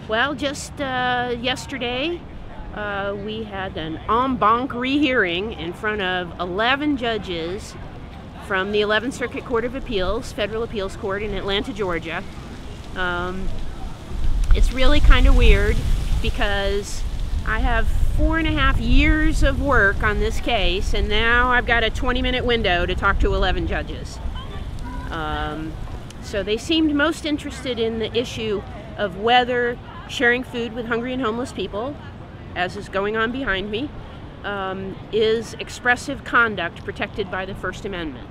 Well, just yesterday, we had an en banc rehearing in front of 11 judges from the 11th Circuit Court of Appeals, Federal Appeals Court in Atlanta, Georgia. It's really kind of weird because I have 4.5 years of work on this case, and now I've got a 20-minute window to talk to 11 judges. So they seemed most interested in the issue of whether sharing food with hungry and homeless people, as is going on behind me, is expressive conduct protected by the First Amendment.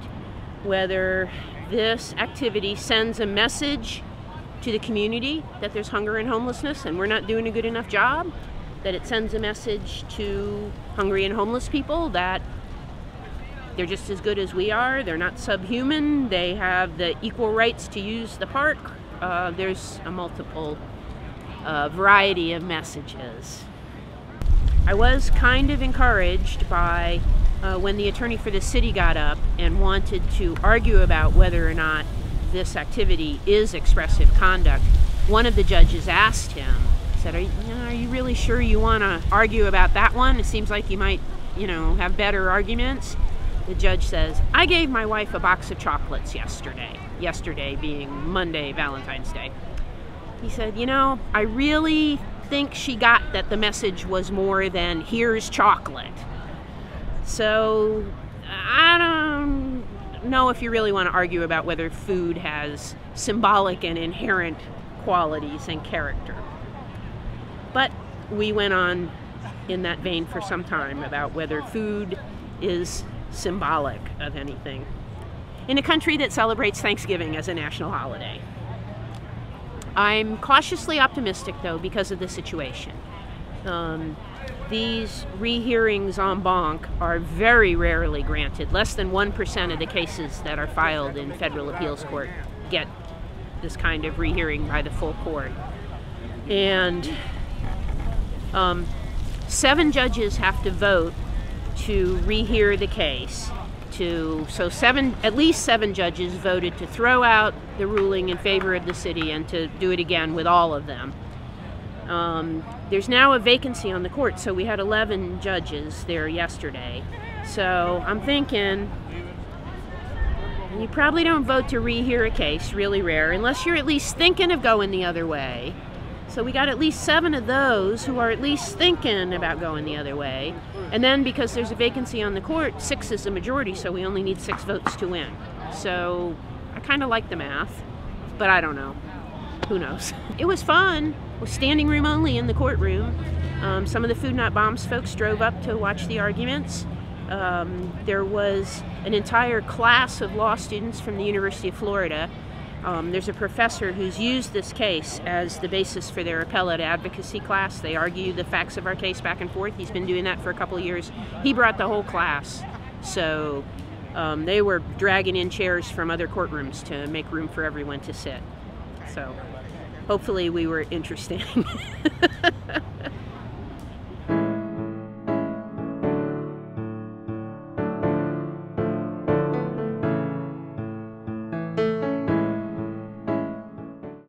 Whether this activity sends a message to the community that there's hunger and homelessness and we're not doing a good enough job, that it sends a message to hungry and homeless people that they're just as good as we are, they're not subhuman, they have the equal rights to use the park. There's a multiple variety of messages. I was kind of encouraged by when the attorney for the city got up and wanted to argue about whether or not this activity is expressive conduct. One of the judges asked him, said, are you really sure you want to argue about that one? It seems like you might, have better arguments. The judge says, I gave my wife a box of chocolates yesterday being Monday, Valentine's Day. He said, I really think she got that the message was more than here's chocolate. So I don't know if you really want to argue about whether food has symbolic and inherent qualities and character. But we went on in that vein for some time about whether food is symbolic of anything in a country that celebrates Thanksgiving as a national holiday. I'm cautiously optimistic, though, because of the situation. These rehearings en banc are very rarely granted. Less than 1% of the cases that are filed in federal appeals court get this kind of rehearing by the full court. And 7 judges have to vote to rehear the case. At least 7 judges voted to throw out the ruling in favor of the city and to do it again with all of them. There's now a vacancy on the court, so we had 11 judges there yesterday. So I'm thinking, you probably don't vote to rehear a case, really rare, unless you're at least thinking of going the other way. So we got at least 7 of those who are at least thinking about going the other way. And then because there's a vacancy on the court, 6 is the majority, so we only need 6 votes to win. So I kind of like the math, but I don't know. Who knows? It was fun. It was standing room only in the courtroom. Some of the Food Not Bombs folks drove up to watch the arguments. There was an entire class of law students from the University of Florida. There's a professor who's used this case as the basis for their appellate advocacy class. They argue the facts of our case back and forth. He's been doing that for a couple of years. He brought the whole class. So they were dragging in chairs from other courtrooms to make room for everyone to sit. So hopefully we were interesting.